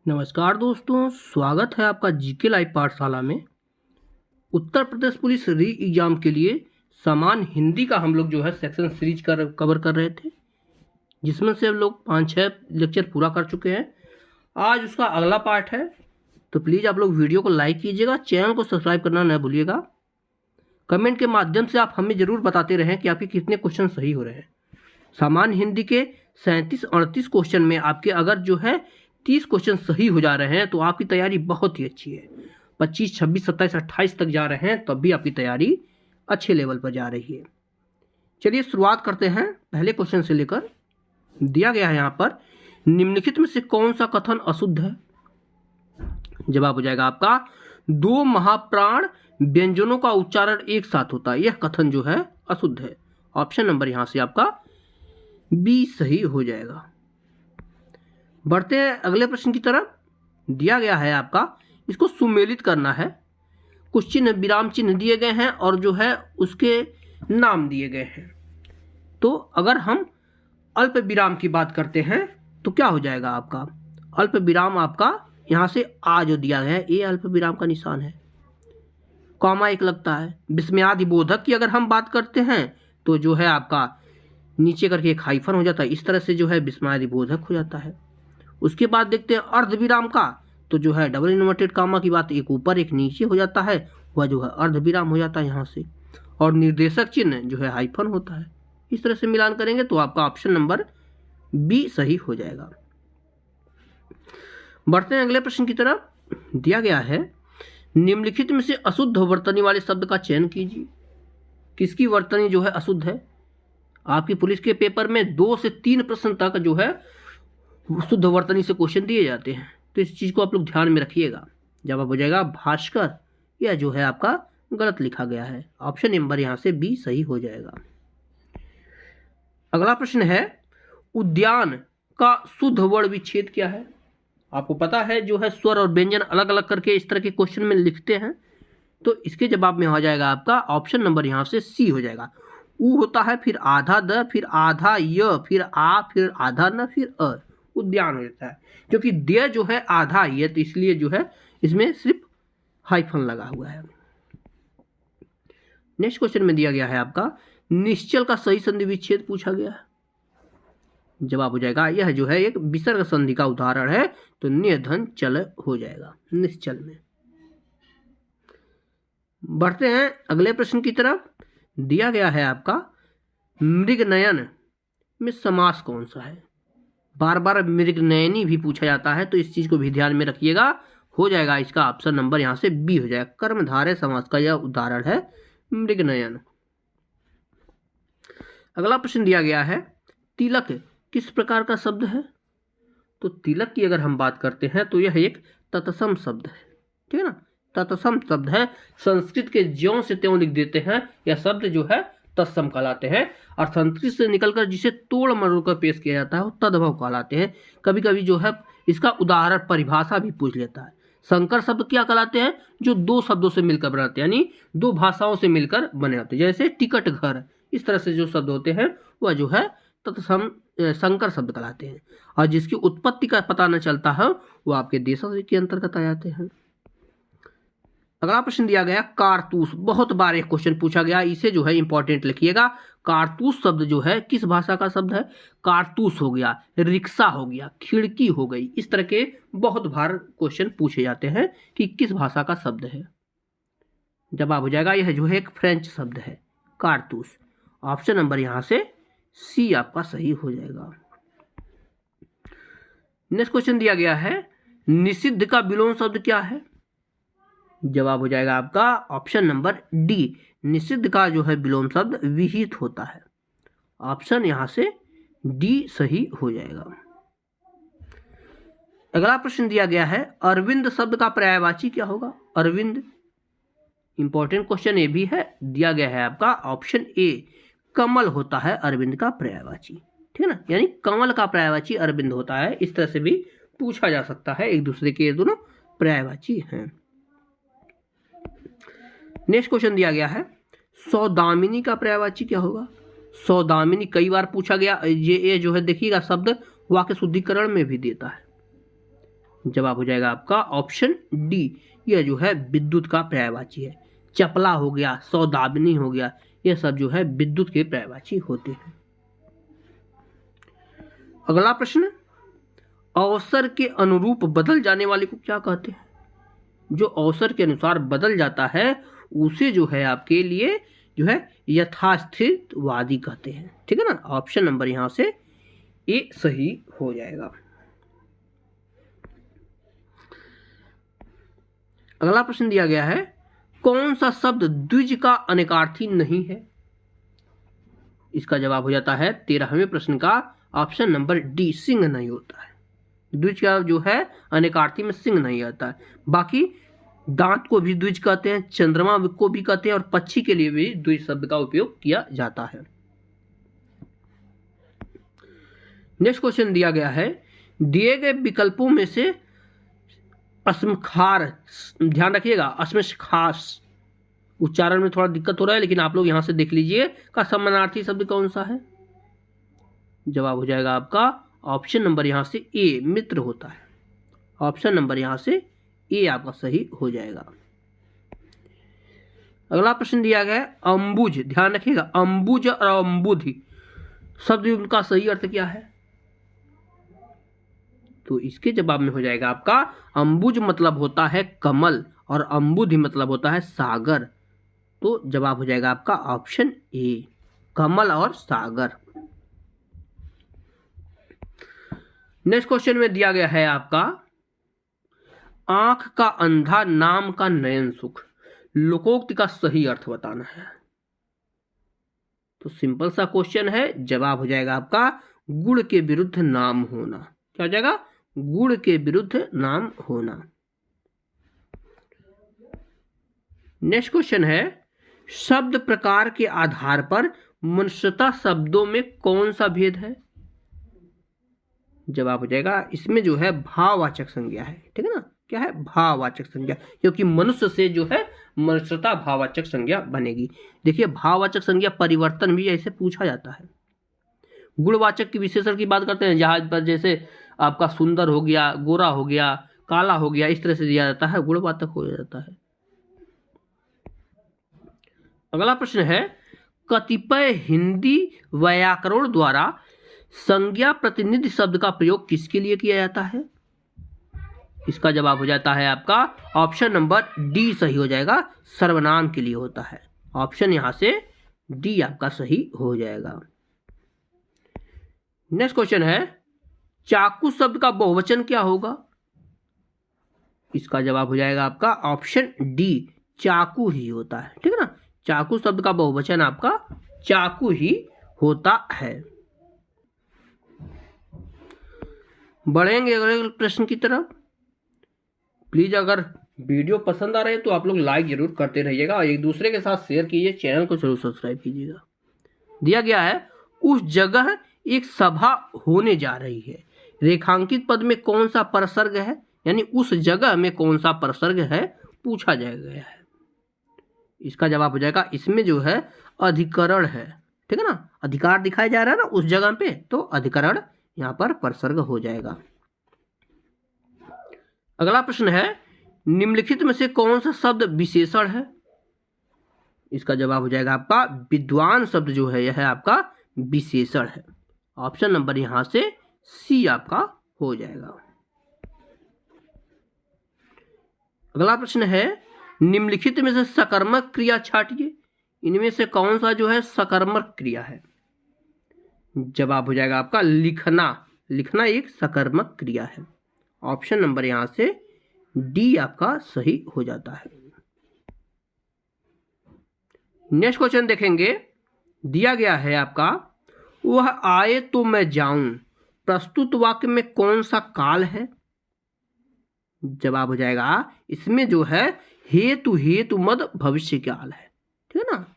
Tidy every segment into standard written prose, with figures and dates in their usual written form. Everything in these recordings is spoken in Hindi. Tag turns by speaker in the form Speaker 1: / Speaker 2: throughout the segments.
Speaker 1: नमस्कार दोस्तों, स्वागत है आपका जीके लाइव पाठशाला में। उत्तर प्रदेश पुलिस री एग्जाम के लिए सामान्य हिंदी का हम लोग जो है सेक्शन सीरीज कवर कर रहे थे, जिसमें से हम लोग 5-6 लेक्चर पूरा कर चुके हैं। आज उसका अगला पार्ट है, तो प्लीज़ आप लोग वीडियो को लाइक कीजिएगा, चैनल को सब्सक्राइब करना न भूलिएगा। कमेंट के माध्यम से आप हमें ज़रूर बताते रहें कि आपके कितने क्वेश्चन सही हो रहे हैं। सामान्य हिंदी के 37-38 क्वेश्चन में आपके अगर जो है 30 क्वेश्चन सही हो जा रहे हैं तो आपकी तैयारी बहुत ही अच्छी है। 25, 26, 27, 28 तक जा रहे हैं तब भी आपकी तैयारी अच्छे लेवल पर जा रही है। चलिए शुरुआत करते हैं पहले क्वेश्चन से लेकर। दिया गया है यहाँ पर, निम्नलिखित में से कौन सा कथन अशुद्ध है? जवाब हो जाएगा आपका, 2 महाप्राण व्यंजनों का उच्चारण एक साथ होता है, यह कथन जो है अशुद्ध है। ऑप्शन नंबर यहाँ से आपका बी सही हो जाएगा। बढ़ते हैं अगले प्रश्न की तरफ। दिया गया है आपका, इसको सुमेलित करना है। कुछ चिन्ह विराम चिन्ह दिए गए हैं और जो है उसके नाम दिए गए हैं। तो अगर हम अल्प विराम की बात करते हैं तो क्या हो जाएगा आपका? अल्प विराम आपका यहाँ से आ जो दिया गया है, ये अल्प विराम का निशान है। कॉमा एक लगता है। विस्मयादि बोधक की अगर हम बात करते हैं तो जो है आपका नीचे करके एक हाइफन हो जाता है, इस तरह से जो है विस्मयादि बोधक हो जाता है। उसके बाद देखते हैं अर्ध विराम का, तो जो है डबल इन्वर्टेड कामा की बात एक ऊपर एक नीचे हो जाता है, वह जो है अर्ध विराम हो जाता है यहाँ से। और निर्देशक चिन्ह जो है हाइफन होता है। इस तरह से मिलान करेंगे तो आपका ऑप्शन नंबर बी सही हो जाएगा। बढ़ते हैं अगले प्रश्न की तरफ। दिया गया है, निम्नलिखित में से अशुद्ध वर्तनी वाले शब्द का चयन कीजिए। किसकी वर्तनी जो है अशुद्ध है? आपकी पुलिस के पेपर में 2 से 3 प्रश्न तक जो है शुद्ध वर्तनी से क्वेश्चन दिए जाते हैं, तो इस चीज़ को आप लोग ध्यान में रखिएगा। जवाब हो जाएगा भास्कर, यह जो है आपका गलत लिखा गया है। ऑप्शन नंबर यहाँ से बी सही हो जाएगा। अगला प्रश्न है, उद्यान का शुद्ध वर्ण विच्छेद क्या है? आपको पता है जो है स्वर और व्यंजन अलग अलग करके इस तरह के क्वेश्चन में लिखते हैं, तो इसके जवाब में हो जाएगा आपका ऑप्शन नंबर यहाँ से सी हो जाएगा। उ होता है, फिर आधा द, फिर आधा य, फिर आ, फिर आधा न, फिर अ, उद्यान हो जाता है। क्योंकि दे जो है आधा ये, तो इसलिए जो है इसमें सिर्फ हाइफन लगा हुआ है। नेक्स्ट क्वेश्चन में दिया गया है आपका, निश्चल का सही संधि विच्छेद पूछा गया है। जवाब हो जाएगा, यह जो है एक विसर्ग संधि का उदाहरण है, तो निर्धन चल हो जाएगा निश्चल में। बढ़ते हैं अगले प्रश्न की तरफ। दिया गया है आपका, मृगनयन में समास कौन सा है? बार बार मृगनयनी भी पूछा जाता है, तो इस चीज को भी ध्यान में रखिएगा। हो जाएगा इसका ऑप्शन नंबर यहाँ से बी हो जाएगा। कर्मधारय समास का यह उदाहरण है मृगनयन। अगला प्रश्न दिया गया है, तिलक किस प्रकार का शब्द है? तो तिलक की अगर हम बात करते हैं तो यह एक तत्सम शब्द है, ठीक है ना। तत्सम शब्द है, संस्कृत के ज्यों से त्यों लिख देते हैं, यह शब्द जो है तत्सम कहलाते हैं। और संस्कृत से निकलकर जिसे तोड़ मरोड़ कर पेश किया जाता है वो तद्भव कहलाते हैं। कभी कभी जो है इसका उदाहरण परिभाषा भी पूछ लेता है। संकर शब्द क्या कहलाते हैं? जो 2 शब्दों से मिलकर बनाते हैं, यानी 2 भाषाओं से मिलकर बने होते हैं, जैसे टिकट घर, इस तरह से जो शब्द होते हैं वह जो है तत्सम संकर शब्द कहलाते हैं। और जिसकी उत्पत्ति का पता न चलता है वो आपके देशों के अंतर्गत आ जाते हैं। अगला प्रश्न दिया गया, कारतूस, बहुत बार एक क्वेश्चन पूछा गया, इसे जो है इंपॉर्टेंट लिखिएगा। कारतूस शब्द जो है किस भाषा का शब्द है? कारतूस हो गया, रिक्शा हो गया, खिड़की हो गई, इस तरह के बहुत बार क्वेश्चन पूछे जाते हैं कि किस भाषा का शब्द है। जवाब हो जाएगा, यह जो है एक फ्रेंच शब्द है कारतूस। ऑप्शन नंबर यहाँ से सी आपका सही हो जाएगा। नेक्स्ट क्वेश्चन दिया गया है, निषिद्ध का विलोम शब्द क्या है? जवाब हो जाएगा आपका ऑप्शन नंबर डी, निषिद्ध का जो है विलोम शब्द विहित होता है। ऑप्शन यहां से डी सही हो जाएगा। अगला प्रश्न दिया गया है, अरविंद शब्द का पर्यायवाची क्या होगा? अरविंद इंपॉर्टेंट क्वेश्चन ये भी है, दिया गया है आपका ऑप्शन ए, कमल होता है अरविंद का पर्यायवाची, ठीक है ना। यानी कमल का पर्यायवाची अरविंद होता है, इस तरह से भी पूछा जा सकता है, एक दूसरे के दोनों पर्यायवाची हैं। नेक्स्ट क्वेश्चन दिया गया है, सौदामिनी का पर्यायवाची क्या होगा? सौदामिनी कई बार पूछा गया, ये जो है देखिएगा शब्द वाक्य शुद्धिकरण में भी देता है। जवाब हो जाएगा आपका ऑप्शन डी, यह जो है विद्युत का पर्यायवाची है। चपला हो गया, सौदामिनी हो गया, यह सब जो है विद्युत के पर्यायवाची होते हैं। अगला प्रश्न, अवसर के अनुरूप बदल जाने वाले को क्या कहते हैं? जो अवसर के अनुसार बदल जाता है उसे जो है आपके लिए जो है यथास्थितवादी कहते हैं। ठीक है ना, ऑप्शन नंबर यहां से ए सही हो जाएगा। अगला प्रश्न दिया गया है, कौन सा शब्द द्विज का अनेकार्थी नहीं है? इसका जवाब हो जाता है 13वें प्रश्न का ऑप्शन नंबर डी, सिंह नहीं होता है। द्विज का जो है अनेकार्थी में सिंह नहीं आता है। बाकी दांत को भी द्विज कहते हैं, चंद्रमा को भी कहते हैं और पक्षी के लिए भी द्विज शब्द का उपयोग किया जाता है। नेक्स्ट क्वेश्चन दिया गया है, दिए गए विकल्पों में से अस्मखार, ध्यान रखिएगा अस्मखास उच्चारण में थोड़ा दिक्कत हो रहा है, लेकिन आप लोग यहां से देख लीजिए का समानार्थी शब्द कौन सा है? जवाब हो जाएगा आपका ऑप्शन नंबर यहां से ए, मित्र होता है। ऑप्शन नंबर यहां से ए आपका सही हो जाएगा। अगला प्रश्न दिया गया है, अंबुज, ध्यान रखिएगा अंबुज और अंबुधि शब्द उनका सही अर्थ क्या है? तो इसके जवाब में हो जाएगा आपका अंबुज मतलब होता है कमल और अंबुधि मतलब होता है सागर। तो जवाब हो जाएगा आपका ऑप्शन ए, कमल और सागर। नेक्स्ट क्वेश्चन में दिया गया है आपका, आंख का अंधा नाम का नयन सुख, लोकोक्ति का सही अर्थ बताना है। तो सिंपल सा क्वेश्चन है, जवाब हो जाएगा आपका गुण के विरुद्ध नाम होना। क्या हो जाएगा? गुण के विरुद्ध नाम होना। नेक्स्ट क्वेश्चन है, शब्द प्रकार के आधार पर मनुष्यता शब्दों में कौन सा भेद है? जवाब हो जाएगा इसमें जो है भाववाचक संज्ञा है। ठीक है ना, क्या है? भाववाचक संज्ञा, क्योंकि मनुष्य से जो है मनुष्यता भाववाचक संज्ञा बनेगी। देखिए भाववाचक संज्ञा परिवर्तन भी ऐसे पूछा जाता है। गुणवाचक की विशेषण की बात करते हैं, जहाज पर जैसे आपका सुंदर हो गया, गोरा हो गया, काला हो गया, इस तरह से दिया जाता है, गुणवाचक हो जाता है। अगला प्रश्न है, कतिपय हिंदी व्याकरण द्वारा संज्ञा प्रतिनिधि शब्द का प्रयोग किसके लिए किया जाता है? इसका जवाब हो जाता है आपका ऑप्शन नंबर डी सही हो जाएगा, सर्वनाम के लिए होता है। ऑप्शन यहां से डी आपका सही हो जाएगा। नेक्स्ट क्वेश्चन है, चाकू शब्द का बहुवचन क्या होगा? इसका जवाब हो जाएगा आपका ऑप्शन डी, चाकू ही होता है। ठीक है ना, चाकू शब्द का बहुवचन आपका चाकू ही होता है। बढ़ेंगे अगले प्रश्न की तरफ। प्लीज अगर वीडियो पसंद आ रहे हैं तो आप लोग लाइक जरूर करते रहिएगा और एक दूसरे के साथ शेयर कीजिए, चैनल को जरूर सब्सक्राइब कीजिएगा। दिया गया है, उस जगह एक सभा होने जा रही है, रेखांकित पद में कौन सा परसर्ग है? यानी उस जगह में कौन सा परसर्ग है पूछा गया है। इसका जवाब हो जाएगा इसमें जो है अधिकरण है। ठीक है ना, अधिकार दिखाया जा रहा है ना उस जगह पे, तो अधिकरण यहां पर परसर्ग हो जाएगा। अगला प्रश्न है, निम्नलिखित में से कौन सा शब्द विशेषण है? इसका जवाब हो जाएगा आपका विद्वान शब्द जो है यह आपका विशेषण है। ऑप्शन नंबर यहां से सी आपका हो जाएगा। अगला प्रश्न है, निम्नलिखित में से सकर्मक क्रिया छाटिए, इनमें से कौन सा जो है सकर्मक क्रिया है? जवाब हो जाएगा आपका लिखना। लिखना एक सकर्मक क्रिया है। ऑप्शन नंबर यहां से डी आपका सही हो जाता है। नेक्स्ट क्वेश्चन देखेंगे, दिया गया है आपका, वह आए तो मैं जाऊं, प्रस्तुत वाक्य में कौन सा काल है? जवाब हो जाएगा इसमें जो है हेतु हेतु मद भविष्य काल है। ठीक है ना,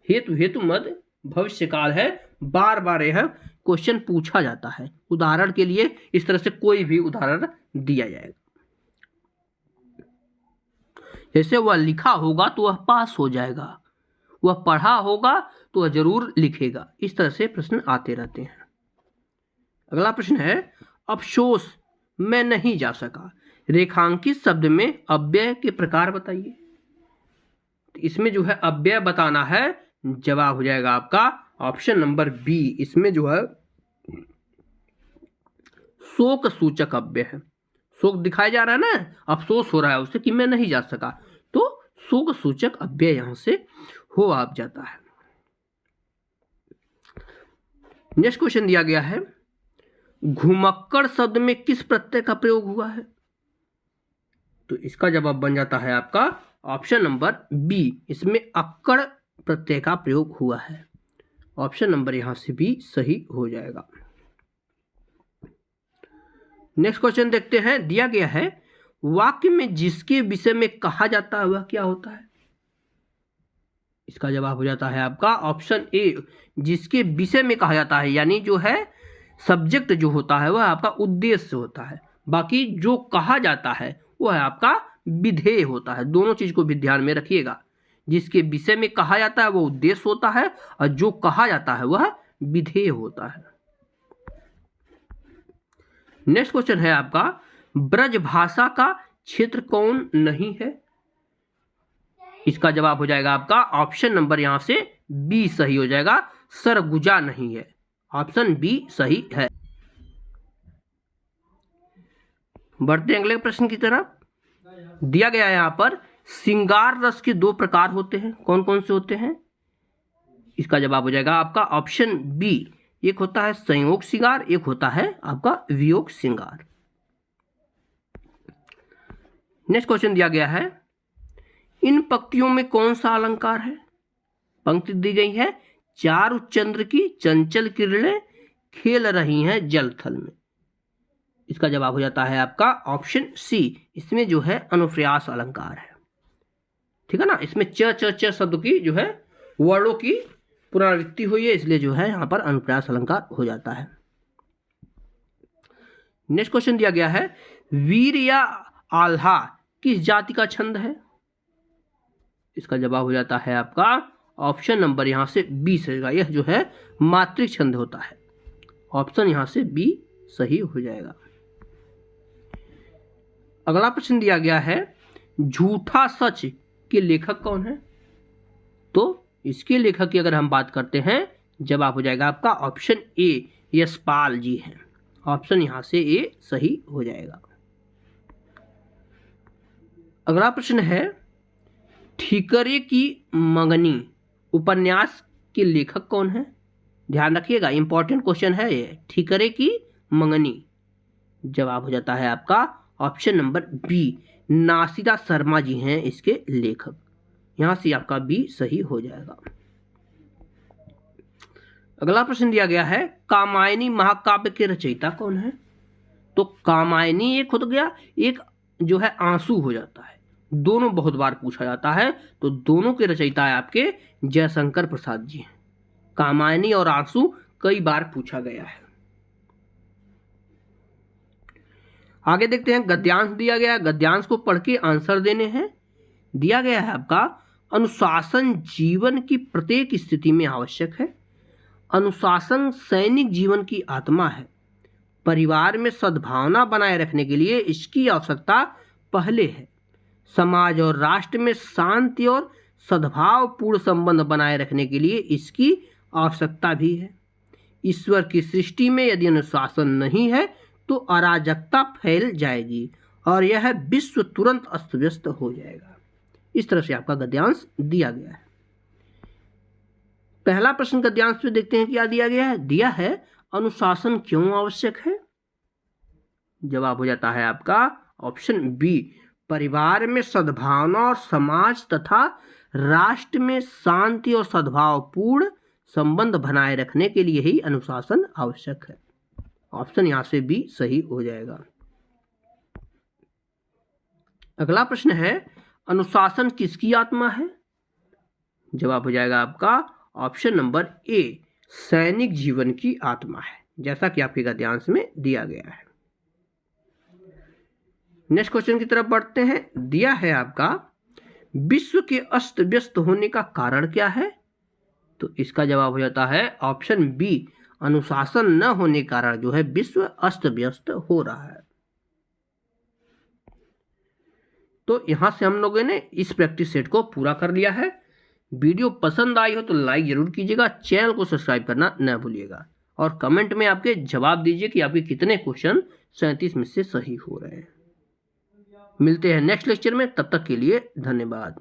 Speaker 1: हेतु हेतु मद भविष्य काल है। बार बार यह क्वेश्चन पूछा जाता है। उदाहरण के लिए इस तरह से कोई भी उदाहरण दिया जाएगा, जैसे वह लिखा होगा तो वह पास हो जाएगा, वह पढ़ा होगा तो वह जरूर लिखेगा। इस तरह से प्रश्न आते रहते हैं। अगला प्रश्न है, अफसोस मैं नहीं जा सका। रेखांकित शब्द में अव्यय के प्रकार बताइए। इसमें जो है अव्यय बताना है, जवाब हो जाएगा आपका ऑप्शन नंबर बी। इसमें जो है शोक सूचक अव्यय है। शोक दिखाया जा रहा है ना, अफसोस हो रहा है उसे कि मैं नहीं जा सका, तो शोक सूचक अव्यय यहां से हो आप जाता है। नेक्स्ट क्वेश्चन दिया गया है, घुमक्कड़ शब्द में किस प्रत्यय का प्रयोग हुआ है? तो इसका जवाब बन जाता है आपका ऑप्शन नंबर बी। इसमें अक्कड़ प्रत्यय का प्रयोग हुआ है। ऑप्शन नंबर यहां से बी सही हो जाएगा। नेक्स्ट क्वेश्चन देखते हैं, दिया गया है वाक्य में जिसके विषय में कहा जाता है वह क्या होता है? इसका जवाब हो जाता है आपका ऑप्शन ए, जिसके विषय में कहा जाता है, यानी जो है सब्जेक्ट जो होता है वह आपका उद्देश्य होता है। बाकी जो कहा जाता है वह आपका विधेय होता है। दोनों चीज को भी ध्यान में रखिएगा। जिसके विषय में कहा जाता है वो उद्देश्य होता है और जो कहा जाता है वह विधेय होता है। नेक्स्ट क्वेश्चन है आपका, ब्रज भाषा का क्षेत्र कौन नहीं है? इसका जवाब हो जाएगा आपका ऑप्शन नंबर यहां से बी सही हो जाएगा, सरगुजा नहीं है। ऑप्शन बी सही है। बढ़ते अगले प्रश्न की तरफ। दिया गया है यहां पर श्रृंगार रस के दो प्रकार होते हैं, कौन कौन से होते हैं? इसका जवाब हो जाएगा आपका ऑप्शन बी। एक होता है संयोग श्रृंगार, एक होता है आपका वियोग श्रृंगार। नेक्स्ट क्वेश्चन दिया गया है, इन पंक्तियों में कौन सा अलंकार है? पंक्ति दी गई है, चारु चंद्र की चंचल किरणें खेल रही हैं जल थल में। इसका जवाब हो जाता है आपका ऑप्शन सी। इसमें जो है अनुप्रयास अलंकार है, ठीक है ना। इसमें च च च शब्द की जो है वर्णों की पुनरावृत्ति हुई है, इसलिए जो है यहां पर अनुप्रयास अलंकार हो जाता है। नेक्स्ट क्वेश्चन दिया गया है, वीर या आल्हा किस जाति का छंद है? इसका जवाब हो जाता है आपका ऑप्शन नंबर यहां से बी सही। यह जो है मातृक छंद होता है। ऑप्शन यहां से बी सही हो जाएगा। अगला प्रश्न दिया गया है, झूठा सच के लेखक कौन है? तो इसके लेखक की अगर हम बात करते हैं, जवाब हो जाएगा आपका ऑप्शन ए, यशपाल जी हैं। ऑप्शन यहां से ए सही हो जाएगा। अगला प्रश्न है, ठीकरे की मंगनी उपन्यास के लेखक कौन है? ध्यान रखिएगा, इंपॉर्टेंट क्वेश्चन है ये। ठीकरे की मंगनी, जवाब हो जाता है आपका option number B, नासिदा Sharma ji हैं इसके लेखक। यहां से आपका बी सही हो जाएगा। अगला प्रश्न दिया गया है, कामायनी महाकाव्य के रचयिता कौन है? तो कामायनी एक हो गया, एक जो है आंसू हो जाता है। दोनों बहुत बार पूछा जाता है, तो दोनों के रचयिता है आपके जयशंकर प्रसाद जी हैं। कामायनी और आंसू कई बार पूछा गया है। आगे देखते हैं, गद्यांश दिया गया है, गद्यांश को पढ़ के आंसर देने हैं। दिया गया है आपका, अनुशासन जीवन की प्रत्येक स्थिति में आवश्यक है। अनुशासन सैनिक जीवन की आत्मा है। परिवार में सद्भावना बनाए रखने के लिए इसकी आवश्यकता पहले है। समाज और राष्ट्र में शांति और सद्भावपूर्ण संबंध बनाए रखने के लिए इसकी आवश्यकता भी है। ईश्वर की सृष्टि में यदि अनुशासन नहीं है तो अराजकता फैल जाएगी और यह विश्व तुरंत अस्त व्यस्त हो जाएगा। इस तरह से आपका गद्यांश दिया गया है। पहला प्रश्न गद्यांश में देखते हैं क्या दिया गया है। दिया है, अनुशासन क्यों आवश्यक है? जवाब हो जाता है आपका ऑप्शन बी, परिवार में सद्भावना और समाज तथा राष्ट्र में शांति और सद्भावपूर्ण संबंध बनाए रखने के लिए ही अनुशासन आवश्यक है। ऑप्शन यहां से बी सही हो जाएगा। अगला प्रश्न है, अनुशासन किसकी आत्मा है? जवाब हो जाएगा आपका ऑप्शन नंबर ए, सैनिक जीवन की आत्मा है, जैसा कि आपके गद्यांश में दिया गया है। नेक्स्ट क्वेश्चन की तरफ बढ़ते हैं। दिया है आपका, विश्व के अस्त व्यस्त होने का कारण क्या है? तो इसका जवाब हो जाता है ऑप्शन बी, अनुशासन न होने के कारण जो है विश्व अस्त व्यस्त हो रहा है। तो यहाँ से हम लोगों ने इस प्रैक्टिस सेट को पूरा कर लिया है। वीडियो पसंद आई हो तो लाइक ज़रूर कीजिएगा, चैनल को सब्सक्राइब करना न भूलिएगा और कमेंट में आपके जवाब दीजिए कि आपके कितने क्वेश्चन 37 में से सही हो रहे हैं। मिलते हैं नेक्स्ट लेक्चर में, तब तक के लिए धन्यवाद।